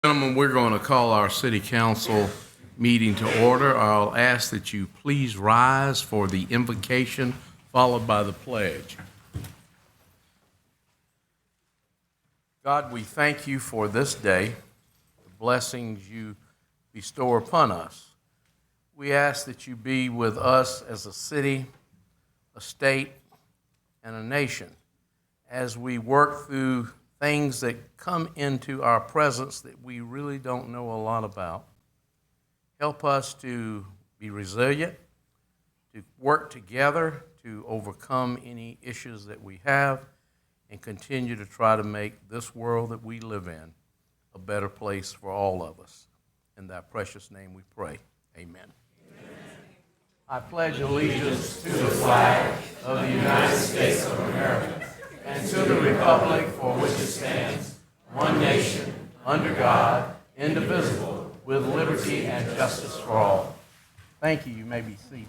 Gentlemen, we're going to call our city council meeting to order. I'll ask that you please rise for the invocation, followed by the pledge. God, we thank you for this day, the blessings you bestow upon us. We ask that you be with us as a city, a state, and a nation as we work through things that come into our presence that we really don't know a lot about. Help us to be resilient, to work together to overcome any issues that we have, and continue to try to make this world that we live in a better place for all of us. In that precious name we pray. Amen. I pledge allegiance to the flag of the United States of America and to the republic for which it stands, one nation, under God, indivisible, with liberty and justice for all. Thank you. You may be seated.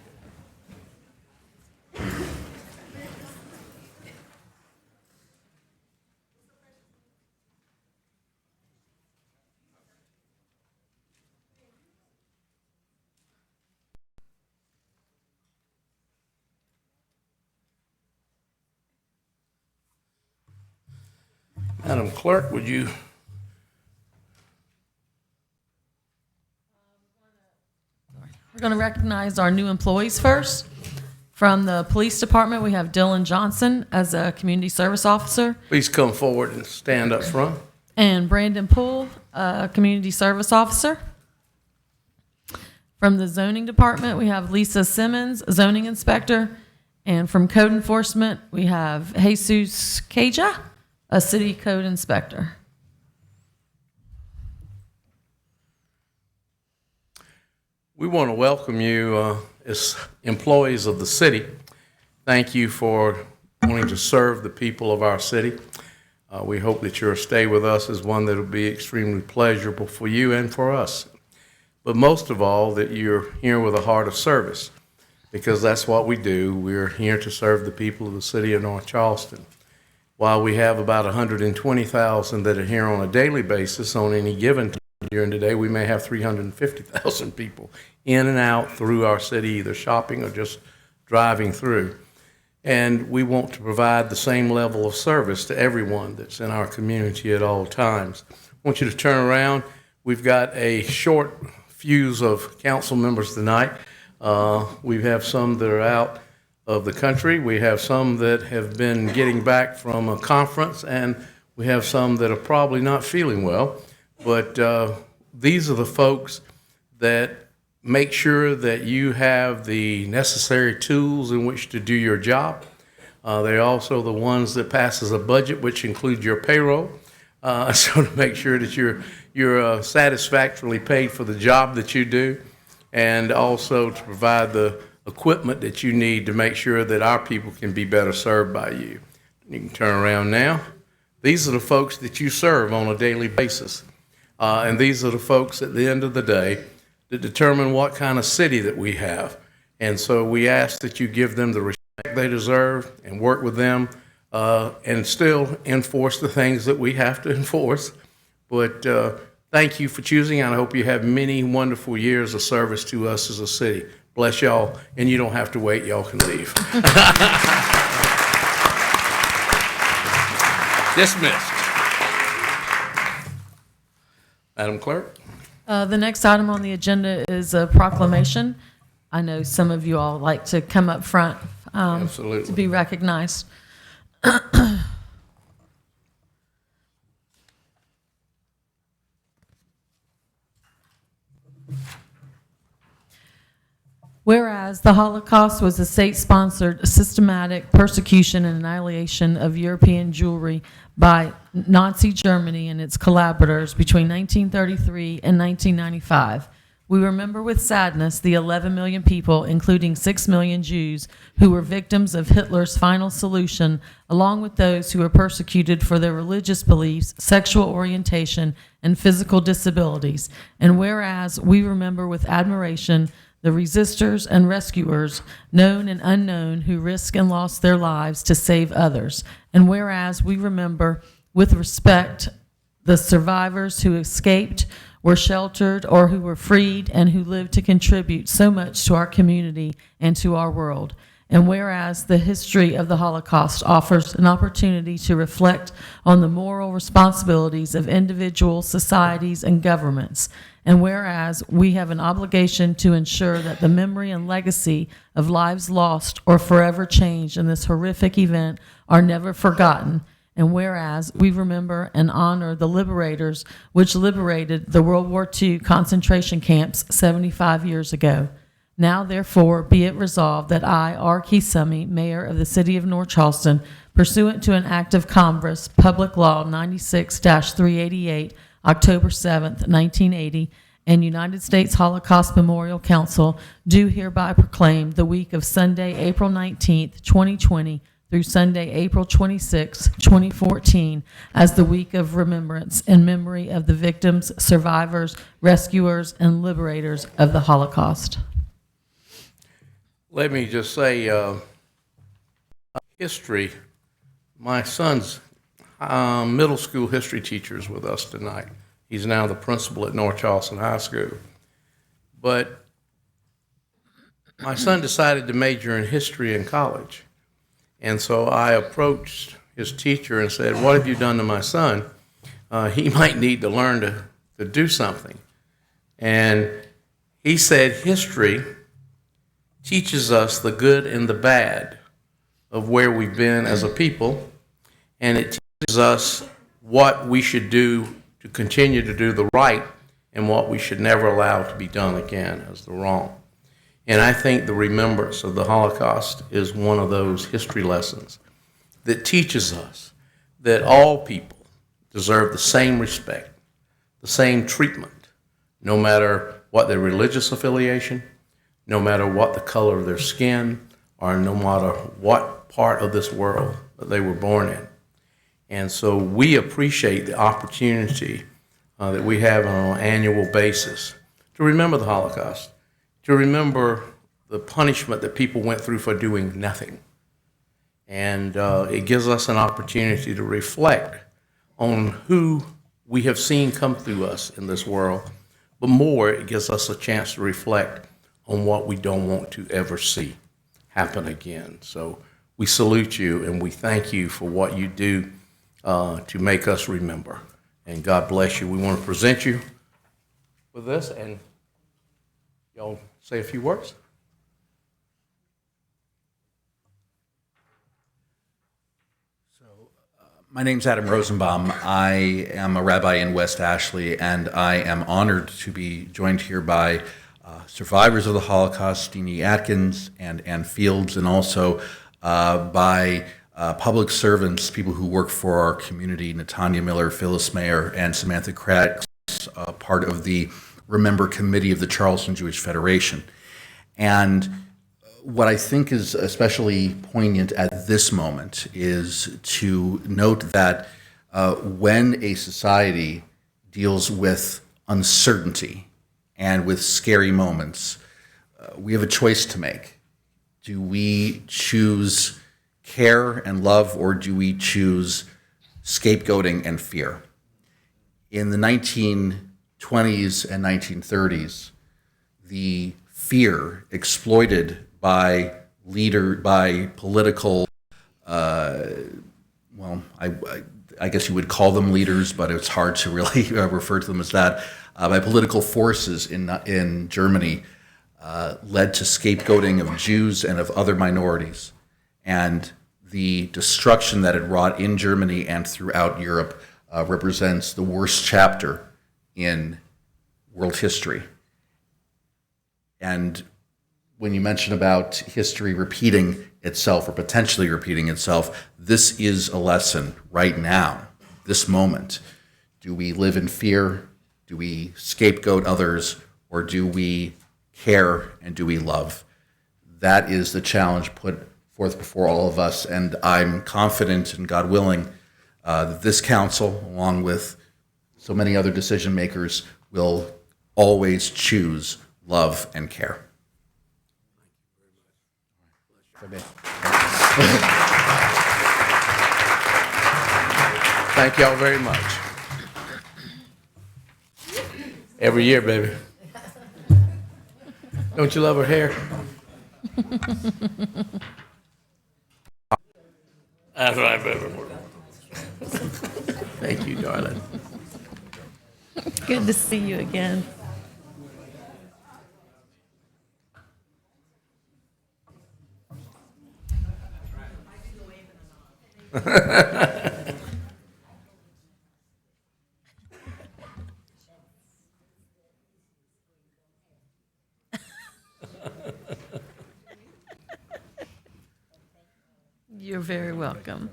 Madam Clerk, would you? We're going to recognize our new employees first. From the police department, we have Dylan Johnson as a community service officer. Please come forward and stand up front. And Brandon Poole, a community service officer. From the zoning department, we have Lisa Simmons, zoning inspector. And from code enforcement, we have Jesus Caja, a city code inspector. We want to welcome you as employees of the city. Thank you for wanting to serve the people of our city. We hope that your stay with us is one that will be extremely pleasurable for you and for us. But most of all, that you're here with a heart of service, because that's what we do. We're here to serve the people of the city of North Charleston. While we have about 120,000 that are here on a daily basis on any given time during the day, we may have 350,000 people in and out through our city, either shopping or just driving through. And we want to provide the same level of service to everyone that's in our community at all times. I want you to turn around. We've got a short fuse of council members tonight. We have some that are out of the country. We have some that have been getting back from a conference, and we have some that are probably not feeling well. But these are the folks that make sure that you have the necessary tools in which to do your job. They're also the ones that passes a budget, which includes your payroll, so to make sure that you're satisfactorily paid for the job that you do, and also to provide the equipment that you need to make sure that our people can be better served by you. You can turn around now. These are the folks that you serve on a daily basis. And these are the folks at the end of the day that determine what kind of city that we have. And so we ask that you give them the respect they deserve and work with them and still enforce the things that we have to enforce. But thank you for choosing, and I hope you have many wonderful years of service to us as a city. Bless y'all, and you don't have to wait. Y'all can leave. Dismissed. Madam Clerk? The next item on the agenda is a proclamation. I know some of you all like to come up front Absolutely. to be recognized. Whereas the Holocaust was a state-sponsored systematic persecution and annihilation of European Jewry by Nazi Germany and its collaborators between 1933 and 1995, we remember with sadness the 11 million people, including 6 million Jews, who were victims of Hitler's final solution, along with those who were persecuted for their religious beliefs, sexual orientation, and physical disabilities. And whereas we remember with admiration the resistors and rescuers, known and unknown, who risked and lost their lives to save others. And whereas we remember with respect the survivors who escaped, were sheltered, or who were freed, and who lived to contribute so much to our community and to our world. And whereas the history of the Holocaust offers an opportunity to reflect on the moral responsibilities of individuals, societies, and governments, and whereas we have an obligation to ensure that the memory and legacy of lives lost or forever changed in this horrific event are never forgotten, and whereas we remember and honor the liberators which liberated the World War II concentration camps 75 years ago. Now, therefore, be it resolved that I, R. Keesummy, Mayor of the City of North Charleston, pursuant to an act of Congress, Public Law 96-388, October 7th, 1980, and United States Holocaust Memorial Council, do hereby proclaim the week of Sunday, April 19th, 2020, through Sunday, April 26, 2014, as the week of remembrance in memory of the victims, survivors, rescuers, and liberators of the Holocaust. Let me just say, history, my son's middle school history teacher is with us tonight. He's now the principal at North Charleston High School. But my son decided to major in history in college. And so I approached his teacher and said, what have you done to my son? He might need to learn to do something. And he said, history teaches us the good and the bad of where we've been as a people, and it teaches us what we should do to continue to do the right and what we should never allow to be done again as the wrong. And I think the remembrance of the Holocaust is one of those history lessons that teaches us that all people deserve the same respect, the same treatment, no matter what their religious affiliation, no matter what the color of their skin, or no matter what part of this world that they were born in. And so we appreciate the opportunity that we have on an annual basis to remember the Holocaust, to remember the punishment that people went through for doing nothing. And it gives us an opportunity to reflect on who we have seen come through us in this world, but more, it gives us a chance to reflect on what we don't want to ever see happen again. So we salute you and we thank you for what you do to make us remember. And God bless you. We want to present you with this, and y'all say a few words. My name's Adam Rosenbaum. I am a rabbi in West Ashley, and I am honored to be joined here by survivors of the Holocaust, Deanie Atkins and Ann Fields, and also by public servants, people who work for our community, Natanya Miller, Phyllis Mayer, and Samantha Kratz, part of the Remember Committee of the Charleston Jewish Federation. And what I think is especially poignant at this moment is to note that when a society deals with uncertainty and with scary moments, we have a choice to make. Do we choose care and love, or do we choose scapegoating and fear? In the 1920s and 1930s, the fear exploited by political, well, I guess you would call them leaders, but it's hard to really refer to them as that, by political forces in Germany, led to scapegoating of Jews and of other minorities. And the destruction that it wrought in Germany and throughout Europe represents the worst chapter in world history. And when you mention about history repeating itself or potentially repeating itself, this is a lesson right now, this moment. Do we live in fear? Do we scapegoat others? Or do we care and do we love? That is the challenge put forth before all of us, and I'm confident, and God willing, that this council, along with so many other decision makers, will always choose love and care. Thank y'all very much. Every year, baby. Don't you love her hair? That's right, baby. Thank you, darling. Good to see you again. You're very welcome.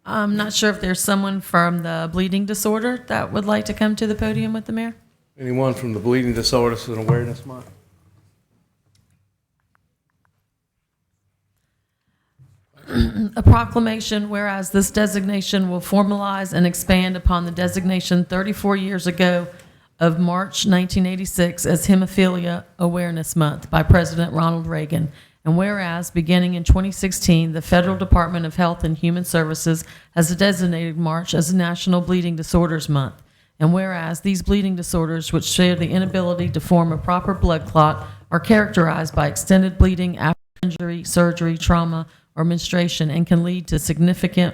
I'm not sure if there's someone from the bleeding disorder that would like to come to the podium with the mayor. Anyone from the Bleeding Disorders and Awareness Month? A proclamation, whereas this designation will formalize and expand upon the designation 34 years ago of March 1986 as Hemophilia Awareness Month by President Ronald Reagan. And whereas, beginning in 2016, the Federal Department of Health and Human Services has designated March as National Bleeding Disorders Month. And whereas these bleeding disorders, which share the inability to form a proper blood clot, are characterized by extended bleeding after injury, surgery, trauma, or menstruation, and can lead to significant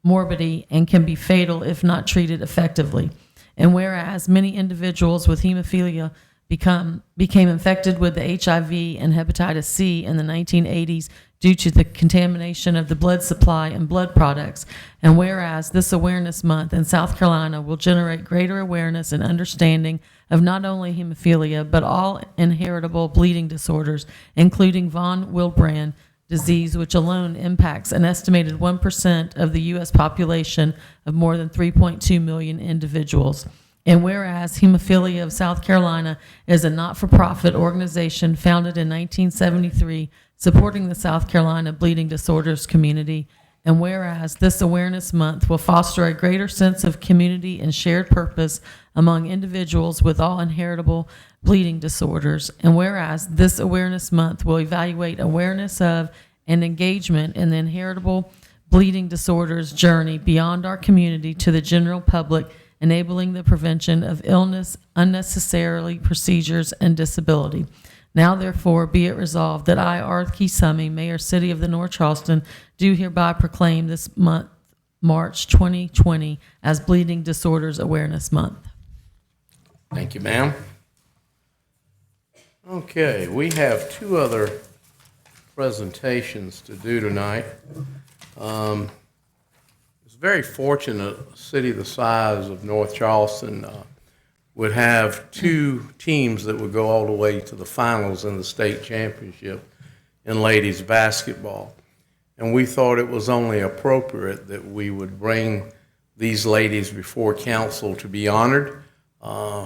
morbidity and can be fatal if not treated effectively. And whereas many individuals with hemophilia became infected with the HIV and hepatitis C in the 1980s due to the contamination of the blood supply and blood products. And whereas this awareness month in South Carolina will generate greater awareness and understanding of not only hemophilia, but all inheritable bleeding disorders, including von Willebrand disease, which alone impacts an estimated 1% of the U.S. population of more than 3.2 million individuals. And whereas Hemophilia of South Carolina is a not-for-profit organization founded in 1973 supporting the South Carolina bleeding disorders community, and whereas this awareness month will foster a greater sense of community and shared purpose among individuals with all inheritable bleeding disorders, and whereas this awareness month will evaluate awareness of and engagement in the inheritable bleeding disorders journey beyond our community to the general public, enabling the prevention of illness, unnecessarily procedures, and disability. Now, therefore, be it resolved that I, Arthur Summy, Mayor, City of the North Charleston, do hereby proclaim this month, March 2020, as Bleeding Disorders Awareness Month. Thank you, ma'am. Okay, we have two other presentations to do tonight. It's very fortunate a city the size of North Charleston would have two teams that would go all the way to the finals in the state championship in ladies basketball. And we thought it was only appropriate that we would bring these ladies before council to be honored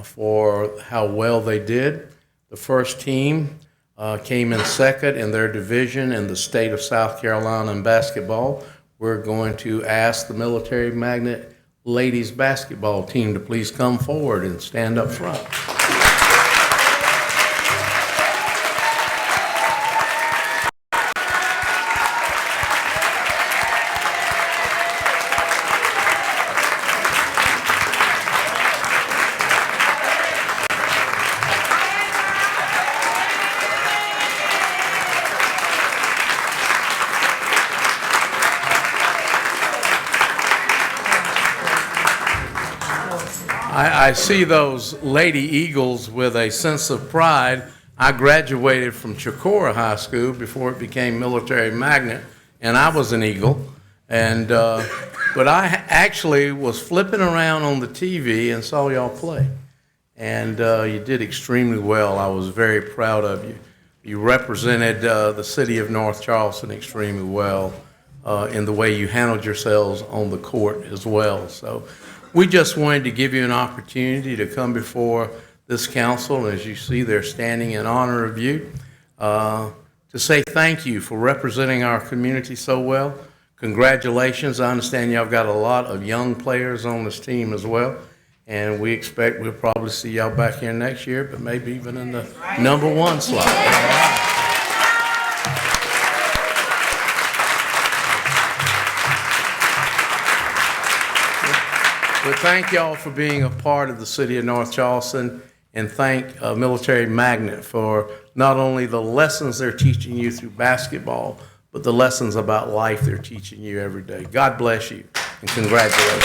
for how well they did. The first team came in second in their division in the state of South Carolina in basketball. We're going to ask the Military Magnet ladies basketball team to please come forward and stand up front. I see those Lady Eagles with a sense of pride. I graduated from Chicora High School before it became Military Magnet, and I was an Eagle. And but I actually was flipping around on the TV and saw y'all play, and you did extremely well. I was very proud of you. You represented the city of North Charleston extremely well in the way you handled yourselves on the court as well. So we just wanted to give you an opportunity to come before this council, and as you see, they're standing in honor of you, to say thank you for representing our community so well. Congratulations. I understand y'all got a lot of young players on this team as well, and we expect we'll probably see y'all back here next year, but maybe even in the #1 slot. But thank y'all for being a part of the city of North Charleston, and thank Military Magnet for not only the lessons they're teaching you through basketball, but the lessons about life they're teaching you every day. God bless you, and congratulations.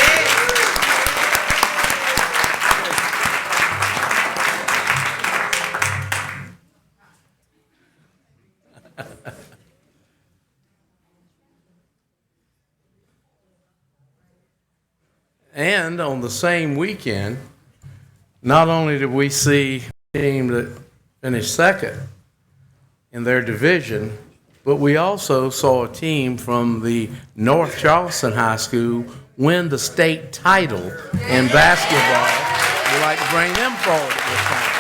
And on the same weekend, not only did we see a team that finished second in their division, but we also saw a team from the North Charleston High School win the state title in basketball. We'd like to bring them forward at this time.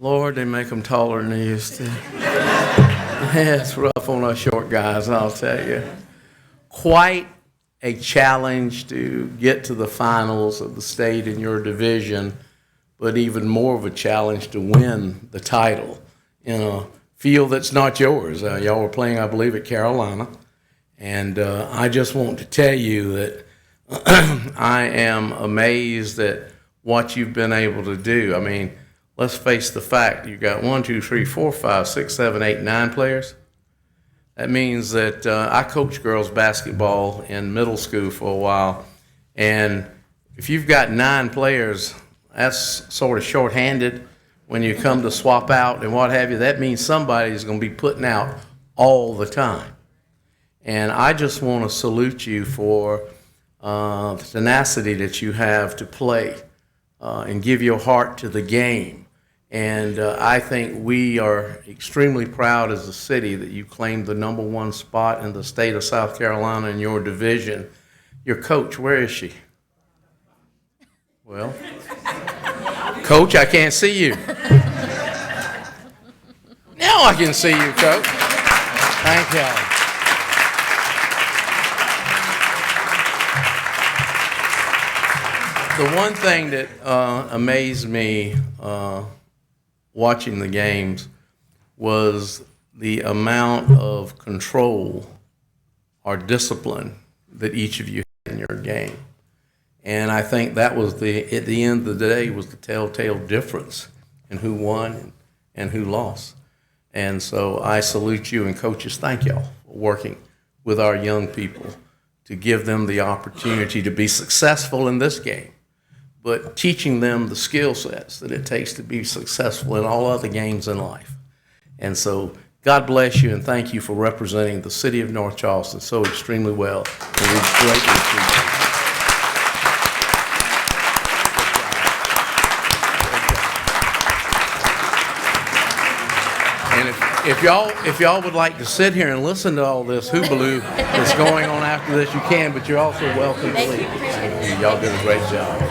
Lord, they make them taller than they used to. Yeah, it's rough on us short guys, I'll tell you. Quite a challenge to get to the finals of the state in your division, but even more of a challenge to win the title in a field that's not yours. Y'all were playing, I believe, at Carolina. And I just want to tell you that I am amazed at what you've been able to do. I mean, let's face the fact, you've got 1, 2, 3, 4, 5, 6, 7, 8, 9 players. That means that I coached girls basketball in middle school for a while, and if you've got 9 players, that's sort of shorthanded when you come to swap out and what have you. That means somebody's going to be putting out all the time. And I just want to salute you for the tenacity that you have to play and give your heart to the game. And I think we are extremely proud as a city that you claimed the #1 spot in the state of South Carolina in your division. Your coach, where is she? Well, Coach, I can't see you. Now I can see you, Coach. Thank y'all. The one thing that amazed me watching the games was the amount of control or discipline that each of you had in your game. And I think that was at the end of the day, was the telltale difference in who won and who lost. And so I salute you, and coaches, thank y'all for working with our young people to give them the opportunity to be successful in this game, but teaching them the skill sets that it takes to be successful in all other games in life. And so God bless you, and thank you for representing the city of North Charleston so extremely well. And we greatly appreciate it. And if y'all would like to sit here and listen to all this hoobaloo that's going on after this, you can, but you're also welcome to leave. Thank you. Y'all did a great job.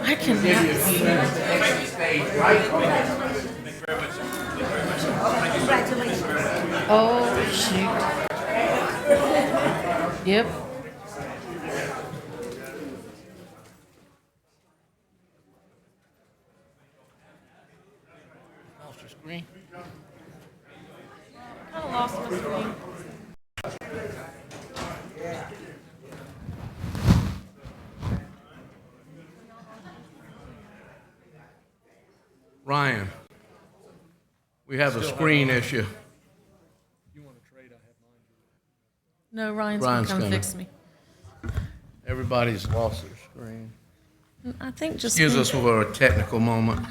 I can. Oh, shoot. Yep. Lost your screen? Kind of lost my screen. Ryan, we have a screen issue. No, Ryan's Ryan's gonna come gonna- fix me. Everybody's lost their screen. I think just. Excuse us for a technical moment.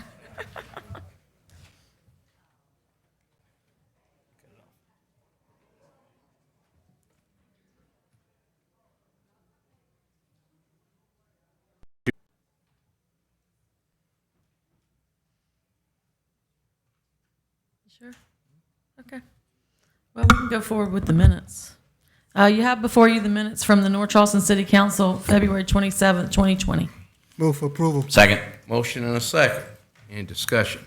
Sure. Okay. Well, we can go forward with the minutes. You have before you the minutes from the North Charleston City Council, February 27th, 2020. Move for approval. Second. Motion and a second. Any discussion?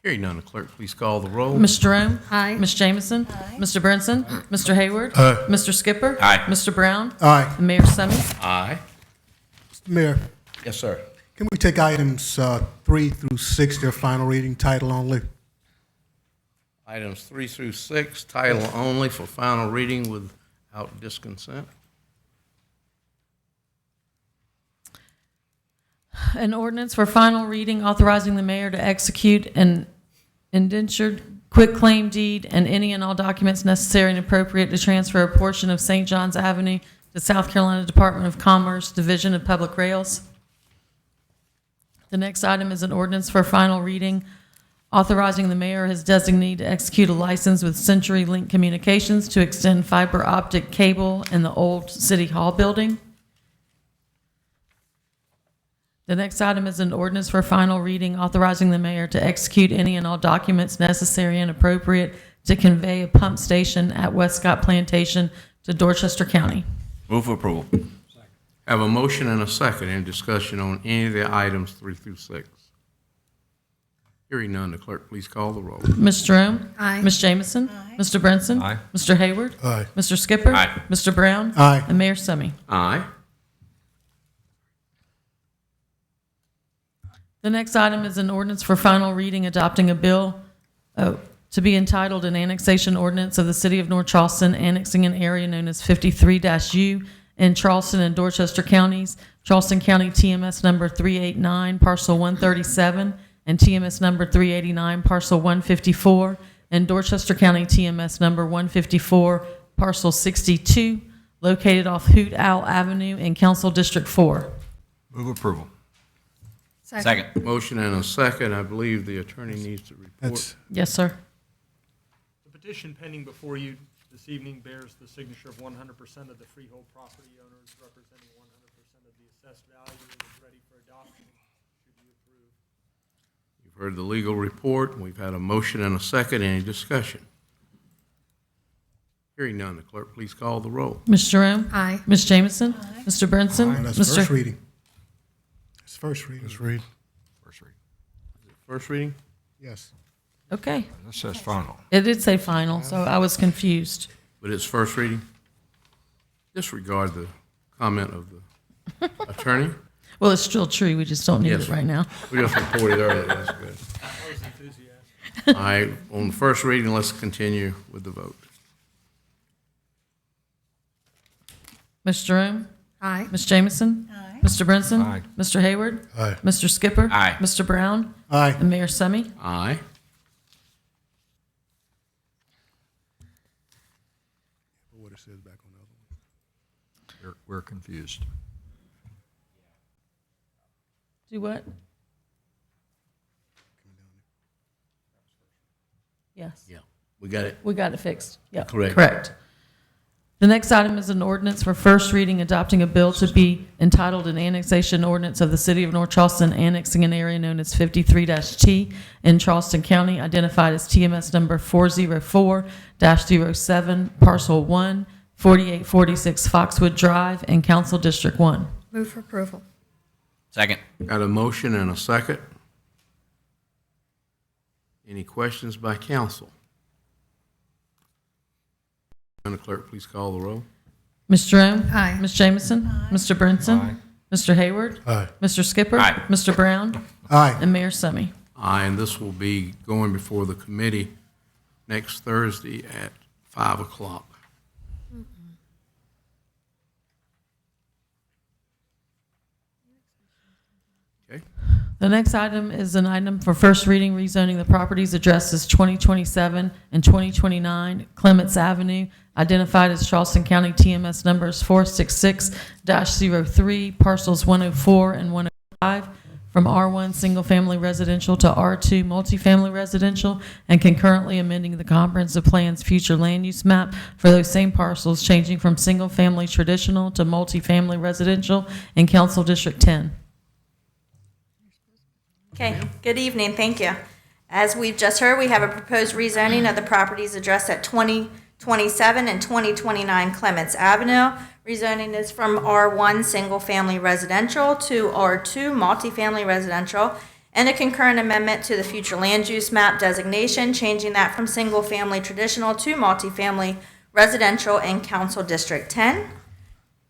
Hearing none, the clerk, please call the roll. Ms. Jerome? Aye. Ms. Jamison? Mr. Brinson? Mr. Hayward? Aye. Mr. Skipper? Aye. Mr. Brown? Aye. And Mayor Summy? Aye. Mr. Mayor, Yes, sir. can we take items 3 through 6, their final reading, title only? Items 3 through 6, title only for final reading without disconsent. An ordinance for final reading authorizing the mayor to execute an indentured quitclaim deed and any and all documents necessary and appropriate to transfer a portion of St. John's Avenue to South Carolina Department of Commerce, Division of Public Rails. The next item is an ordinance for final reading authorizing the mayor or his designee to execute a license with CenturyLink Communications to extend fiber optic cable in the old City Hall building. The next item is an ordinance for final reading authorizing the mayor to execute any and all documents necessary and appropriate to convey a pump station at Westcott Plantation to Dorchester County. Move for approval. Have a motion and a second. Any discussion on any of the items 3 through 6? Hearing none, the clerk, please call the roll. Ms. Jerome? Aye. Ms. Jamison? Mr. Brinson? Aye. Mr. Hayward? Aye. Mr. Skipper? Aye. Mr. Brown? Aye. And Mayor Summy. Aye. The next item is an ordinance for final reading adopting a bill to be entitled an annexation ordinance of the City of North Charleston annexing an area known as 53-U in Charleston and Dorchester counties, Charleston County TMS number 389, parcel 137, and TMS number 389, parcel 154, and Dorchester County TMS number 154, parcel 62, located off Hoot Owl Avenue in Council District 4. Move approval. Second. Motion and a second. I believe the attorney needs to report. That's, Yes, sir. The petition pending before you this evening bears the signature of 100% of the freehold property owners, representing 100% of the assessed value, and is ready for adoption. Should you approve? You've heard the legal report. We've had a motion and a second. Any discussion? Hearing none, the clerk, please call the roll. Ms. Jerome? Aye. Ms. Jamison? Mr. Brinson? that's Mr. first reading. It's first reading. First read. First read. First reading? Yes. Okay. This says final. It did say final, so I was confused. But it's first reading? Disregard the comment of the attorney. Well, it's still true, we just don't need Yes. it right now. We just reported earlier. That's good. I was enthusiastic. All right, on the first reading, let's continue with the vote. Ms. Jerome? Aye. Ms. Jamison? Mr. Brinson? Aye. Mr. Hayward? Aye. Mr. Skipper? Aye. Mr. Brown? Aye. And Mayor Summy? Aye. What it says back on the other one. We're confused. Do what? Yes. Yeah, we got it. We got it fixed. Yeah. Correct. Correct. The next item is an ordinance for first reading adopting a bill to be entitled an annexation ordinance of the City of North Charleston annexing an area known as 53-T in Charleston County, identified as TMS number 404-07, parcel 1, 4846 Foxwood Drive, in Council District 1. Move for approval. Second. Got a motion and a second. Any questions by council? And the clerk, please call the roll. Ms. Jerome? Aye. Ms. Jamison? Mr. Brinson? Aye. Mr. Hayward? Aye. Mr. Skipper? Aye. Mr. Brown? Aye. And Mayor Summy. Aye, and this will be going before the committee next Thursday at 5 o'clock. Okay. The next item is an item for first reading rezoning the properties addressed as 2027 and 2029 Clements Avenue, identified as Charleston County TMS numbers 466-03, parcels 104 and 105, from R1 Single Family Residential to R2 Multifamily Residential, and concurrently amending the comprehensive plan's future land use map for those same parcels, changing from single family traditional to multifamily residential in Council District 10. Okay, good evening, thank you. As we've just heard, we have a proposed rezoning of the properties addressed at 2027 and 2029 Clements Avenue. Rezoning is from R1 Single Family Residential to R2 Multifamily Residential, and a concurrent amendment to the future land use map designation, changing that from single-family traditional to multifamily residential in Council District 10.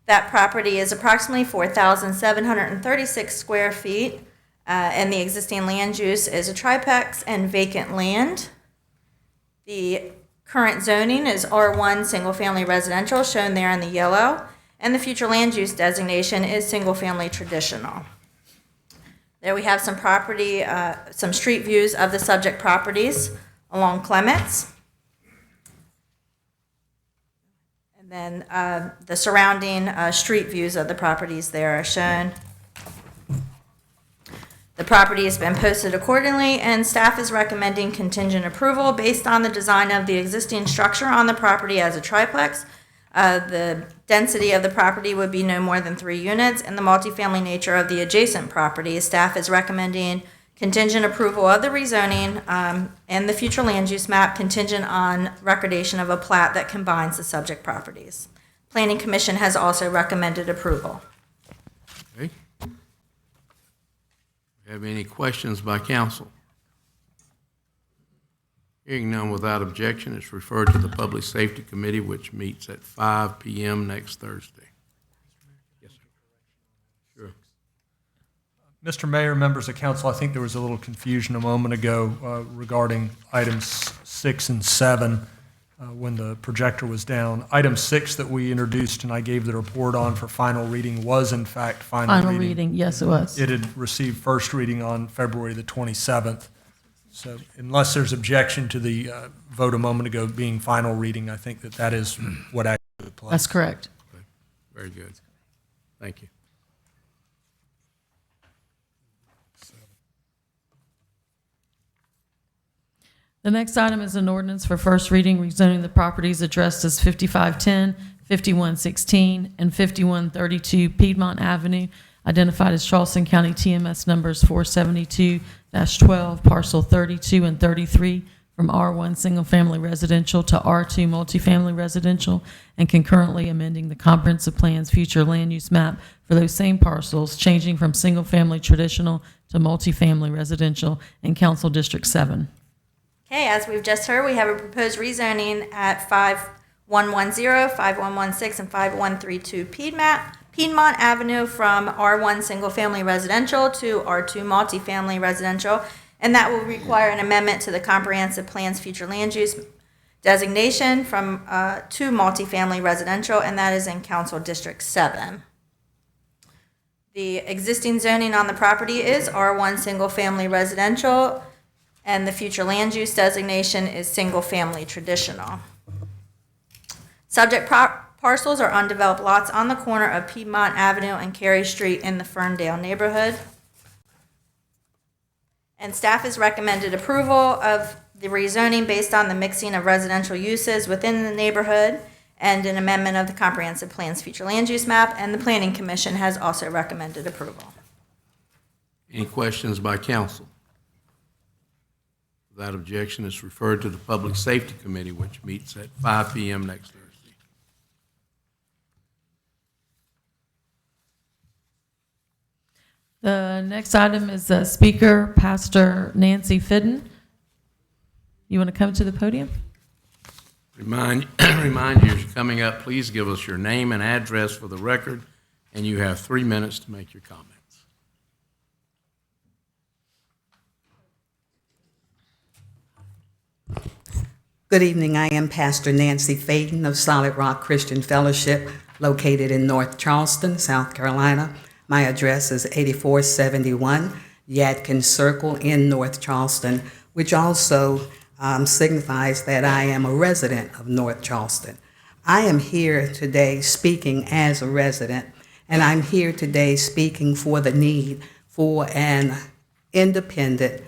That property is approximately 4,736 square feet, and the existing land use is a triplex and vacant land. The current zoning is R1 single-family residential, shown there in the yellow, and the future land use designation is single-family traditional. There we have some property, some street views of the subject properties along Clements. And then the surrounding street views of the properties there are shown. The property has been posted accordingly, and staff is recommending contingent approval based on the design of the existing structure on the property as a triplex. The density of the property would be no more than 3 units, and the multifamily nature of the adjacent property. Staff is recommending contingent approval of the rezoning and the future land use map contingent on recordation of a plat that combines the subject properties. Planning Commission has also recommended approval. Okay. Have any questions by council? Hearing none without objection, it's referred to the Public Safety Committee, which meets at 5 p.m. next Thursday. Yes, sir. Sure. Mr. Mayor, members of council, I think there was a little confusion a moment ago regarding items 6 and 7 when the projector was down. Item 6 that we introduced and I gave the report on for final reading was in fact final reading. Yes, it was. It had received first reading on February the 27th. So unless there's objection to the vote a moment ago being final reading, I think that is what actually took place. That's correct. Okay. Very good. Thank you. The next item is an ordinance for first reading rezoning the properties addressed as 5510, 5116, and 5132 Piedmont Avenue, identified as Charleston County TMS numbers 472-12, parcel 32 and 33, from R1 single-family residential to R2 multifamily residential, and concurrently amending the comprehensive plan's future land use map for those same parcels, changing from single-family traditional to multifamily residential in Council District 7. Okay, as we've just heard, we have a proposed rezoning at 5110, 5116, and 5132 Piedmont Avenue from R1 single-family residential to R2 multifamily residential, and that will require an amendment to the comprehensive plan's future land use designation from to multifamily residential, and that is in Council District 7. The existing zoning on the property is R1 single-family residential, and the future land use designation is single-family traditional. Subject parcels are undeveloped lots on the corner of Piedmont Avenue and Cary Street in the Ferndale neighborhood. And staff has recommended approval of the rezoning based on the mixing of residential uses within the neighborhood and an amendment of the comprehensive plan's future land use map, and the Planning Commission has also recommended approval. Any questions by council? Without objection, it's referred to the Public Safety Committee, which meets at 5 p.m. next Thursday. The next item is Speaker Pastor Nancy Fidden. You want to come to the podium? Remind you as you're coming up, please give us your name and address for the record, and you have 3 minutes to make your comments. Good evening. I am Pastor Nancy Faden of Solid Rock Christian Fellowship, located in North Charleston, South Carolina. My address is 8471 Yadkin Circle in North Charleston, which also signifies that I am a resident of North Charleston. I am here today speaking as a resident, and I'm here today speaking for the need for an independent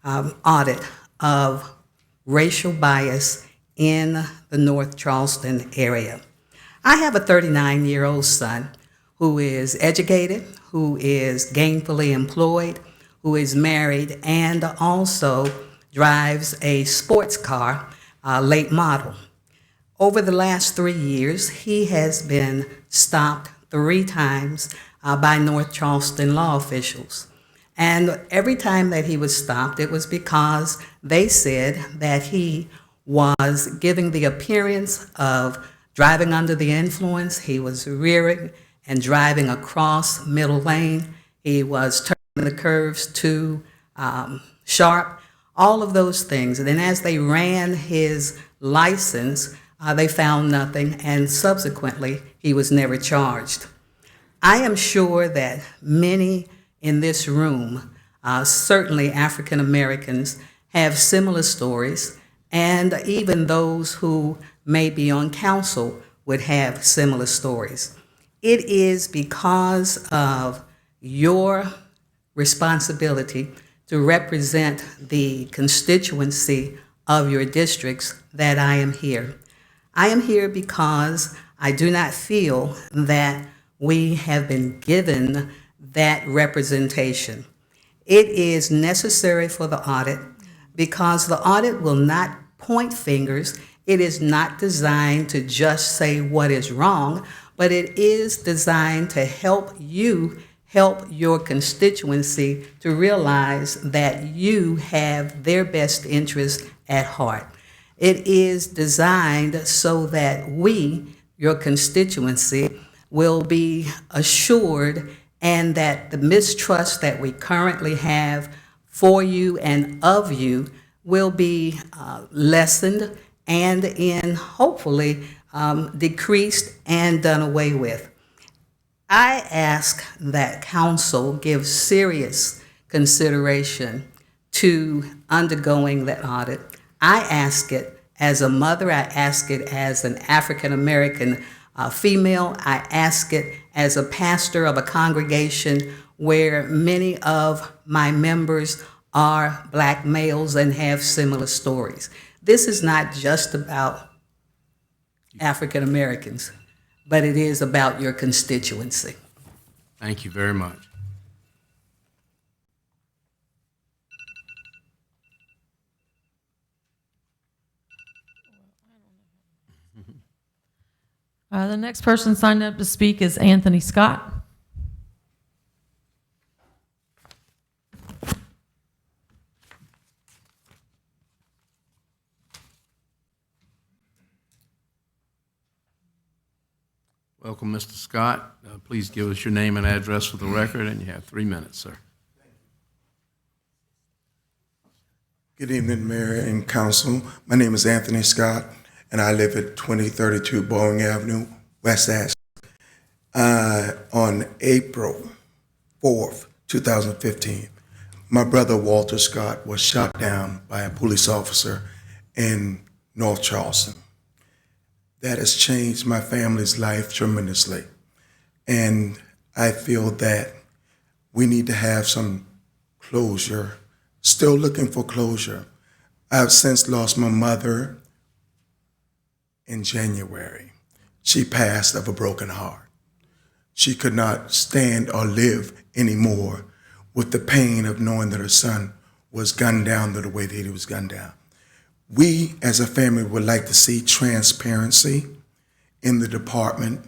audit of racial bias in the North Charleston area. I have a 39-year-old son who is educated, who is gainfully employed, who is married, and also drives a sports car, late model. Over the last 3 years, he has been stopped 3 times by North Charleston law officials. And every time that he was stopped, it was because they said that he was giving the appearance of driving under the influence. He was rearing and driving across middle lane. He was turning the curves too sharp, all of those things. And then as they ran his license, they found nothing, and subsequently, he was never charged. I am sure that many in this room, certainly African Americans, have similar stories, and even those who may be on council would have similar stories. It is because of your responsibility to represent the constituency of your districts that I am here. I am here because I do not feel that we have been given that representation. It is necessary for the audit because the audit will not point fingers. It is not designed to just say what is wrong, but it is designed to help you help your constituency to realize that you have their best interest at heart. It is designed so that we, your constituency, will be assured and that the mistrust that we currently have for you and of you will be lessened and hopefully decreased and done away with. I ask that council give serious consideration to undergoing that audit. I ask it as a mother, I ask it as an African American female, I ask it as a pastor of a congregation where many of my members are black males and have similar stories. This is not just about African Americans, but it is about your constituency. Thank you very much. The next person signed up to speak is Anthony Scott. Welcome, Mr. Scott. Please give us your name and address for the record, and you have 3 minutes, sir. Good evening, Mayor and Council. My name is Anthony Scott, and I live at 2032 Boeing Avenue, West Ashland. On April 4th, 2015, my brother Walter Scott was shot down by a police officer in North Charleston. That has changed my family's life tremendously. And I feel that we need to have some closure, still looking for closure. I've since lost my mother in January. She passed of a broken heart. She could not stand or live anymore with the pain of knowing that her son was gunned down the way that he was gunned down. We, as a family, would like to see transparency in the department,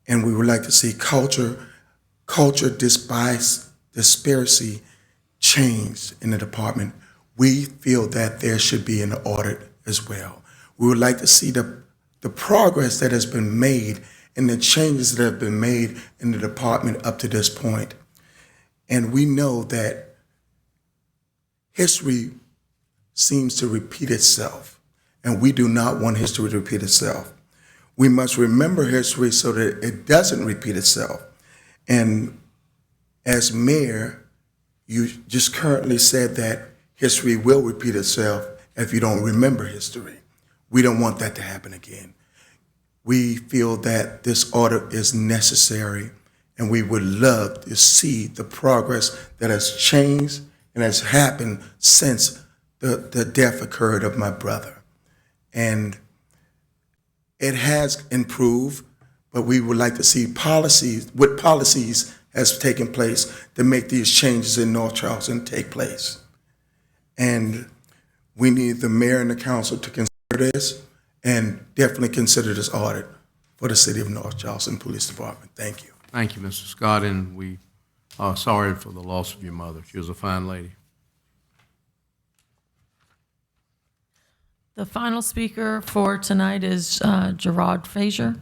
and we would like to see culture disparity change in the department. We feel that there should be an audit as well. We would like to see the progress that has been made and the changes that have been made in the department up to this point. And we know that history seems to repeat itself, and we do not want history to repeat itself. We must remember history so that it doesn't repeat itself. And as mayor, you just currently said that history will repeat itself if you don't remember history. We don't want that to happen again. We feel that this audit is necessary, and we would love to see the progress that has changed and has happened since the death occurred of my brother. And it has improved, but we would like to see policies has taken place to make these changes in North Charleston take place. And we need the mayor and the council to consider this and definitely consider this audit for the city of North Charleston Police Department. Thank you. Thank you, Mr. Scott, and we Sorry for the loss of your mother. She was a fine lady. The final speaker for tonight is Gerard Frazier.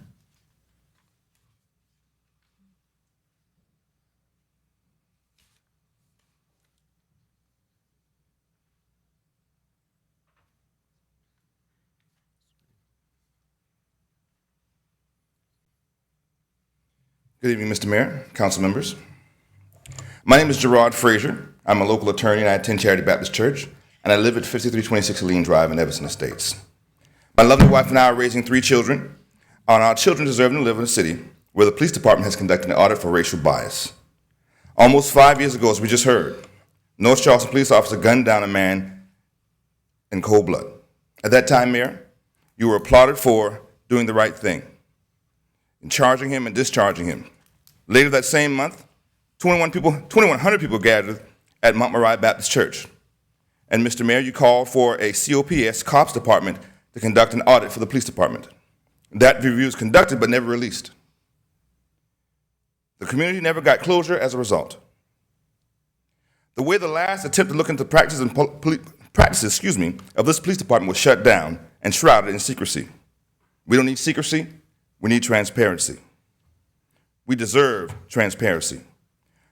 Good evening, Mr. Mayor, council members. My name is Gerard Frazier. I'm a local attorney and I attend Charity Baptist Church, and I live at 5326 Helene Drive in Everson Estates. My lovely wife and I are raising 3 children, and our children deserve to live in a city where the police department has conducted an audit for racial bias. Almost 5 years ago, as we just heard, North Charleston police officer gunned down a man in cold blood. At that time, Mayor, you were applauded for doing the right thing, in charging him and discharging him. Later that same month, 2,100 people gathered at Mount Moriah Baptist Church. And Mr. Mayor, you called for a COPS, Cops Department, to conduct an audit for the police department. That review was conducted but never released. The community never got closure as a result. The way the last attempt to look into practices of this police department was shut down and shrouded in secrecy. We don't need secrecy, we need transparency. We deserve transparency.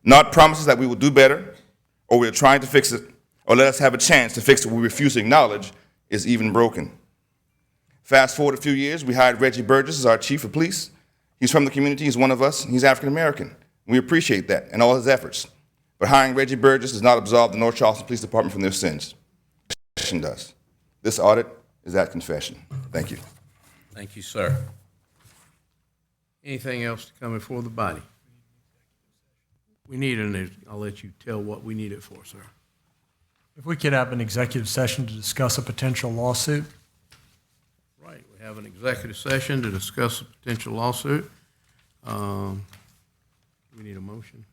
Not promises that we will do better, or we're trying to fix it, or let us have a chance to fix what we refuse to acknowledge is even broken. Fast forward a few years, we hired Reggie Burgess as our chief of police. He's from the community, he's one of us, he's African American. We appreciate that and all his efforts. But hiring Reggie Burgess does not absolve the North Charleston Police Department from their sins. Confession does. This audit is that confession. Thank you. Thank you, sir. Anything else to come before the body? We need I'll let you tell what we need it for, sir. If we could have an executive session to discuss a potential lawsuit. Right, we have an executive session to discuss a potential lawsuit. We need a motion.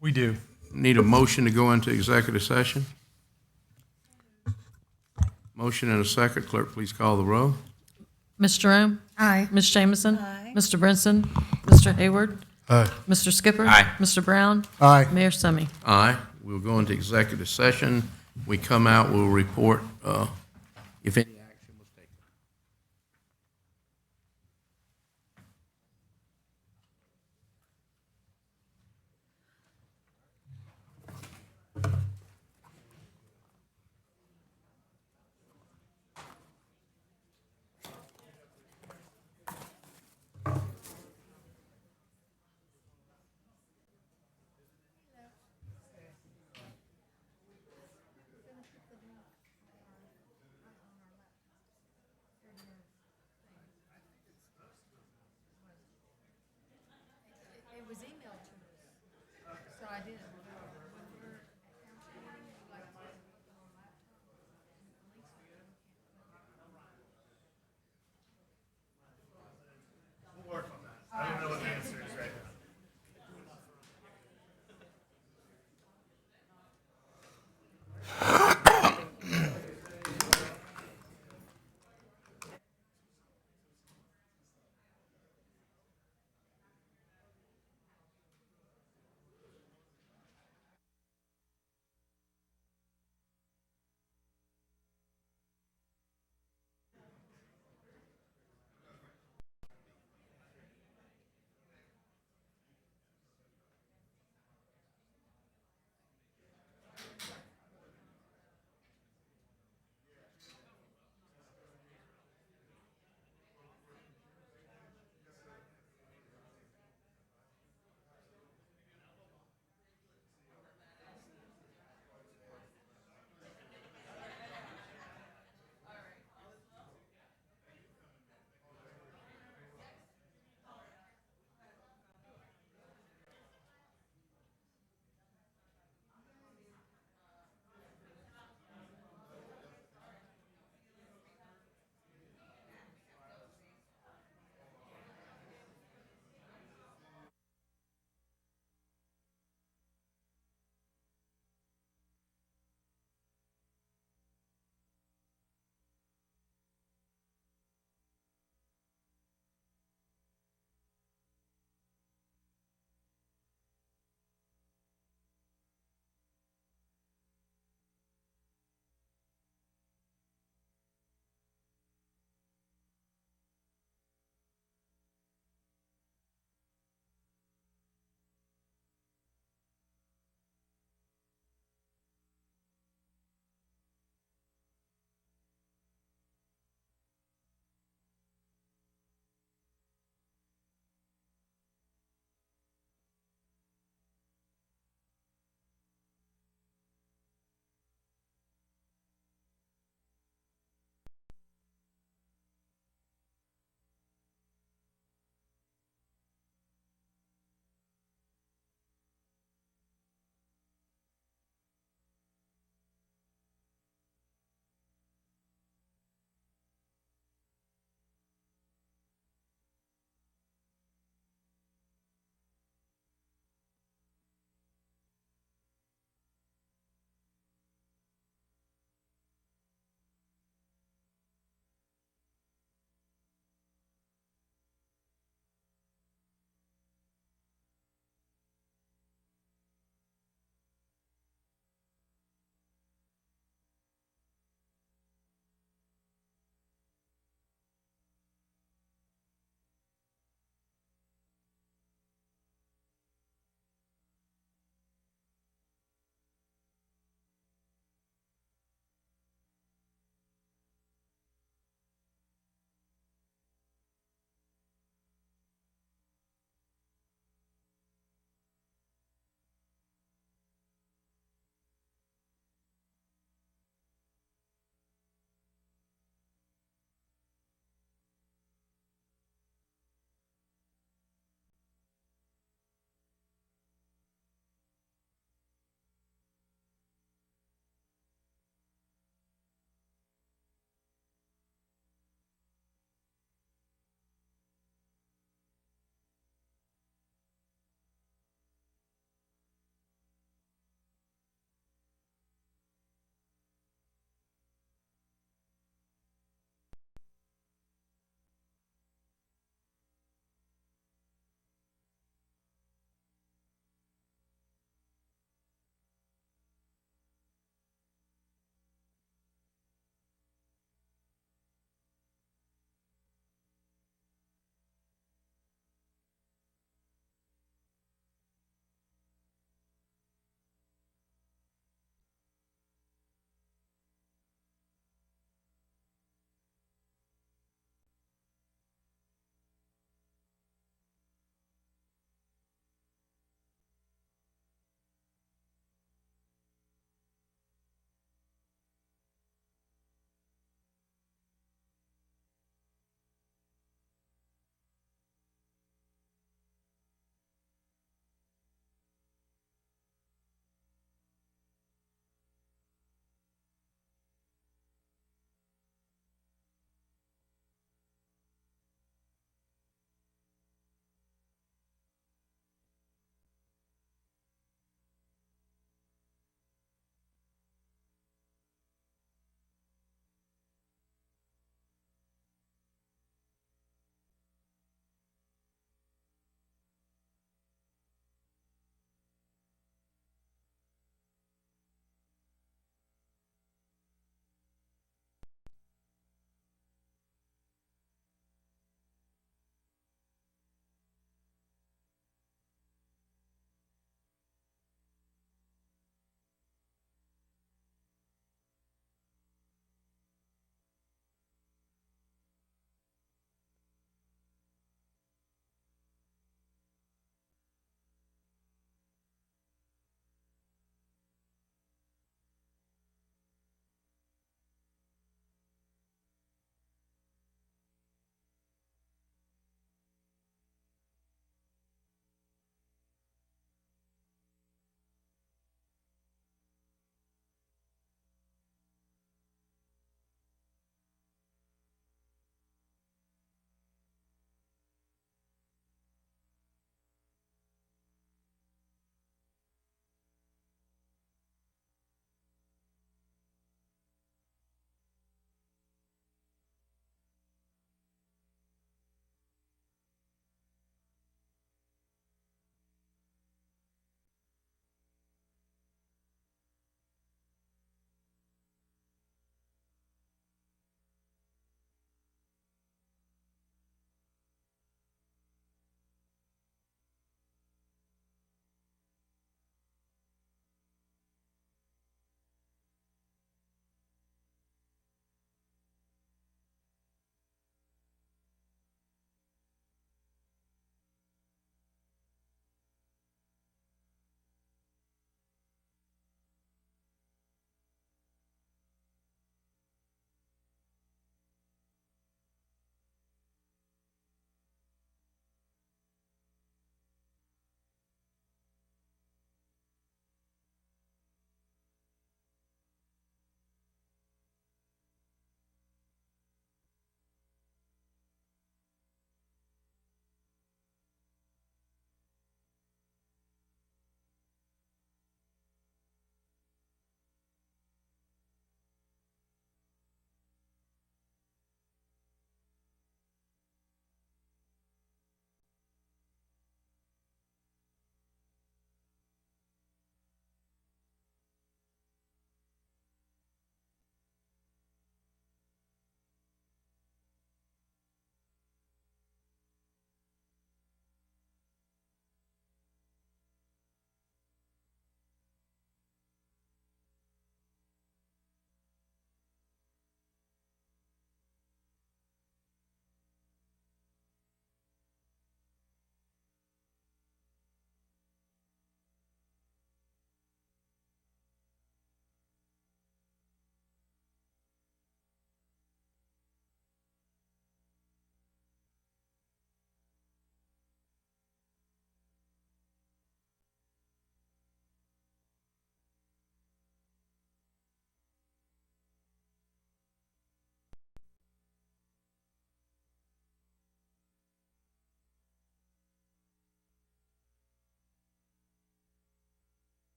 We do. Need a motion to go into executive session. Motion and a second. Clerk, please call the roll. Ms. Jerome? Aye. Ms. Jamison? Aye. Mr. Brinson? Mr. Hayward? Aye. Mr. Skipper? Aye. Mr. Brown? Aye. Mayor Summy? Aye. We'll go into executive session. We come out, we'll report if any action was taken.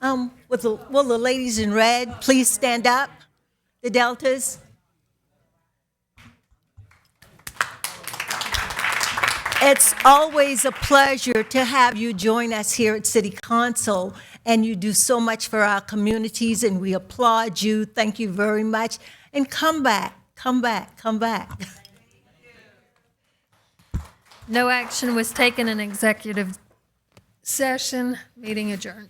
Will the ladies in red please stand up? The Deltas? It's always a pleasure to have you join us here at City Council, and you do so much for our communities, and we applaud you. Thank you very much, and come back, come back, come back. No action was taken in executive session. Meeting adjourned.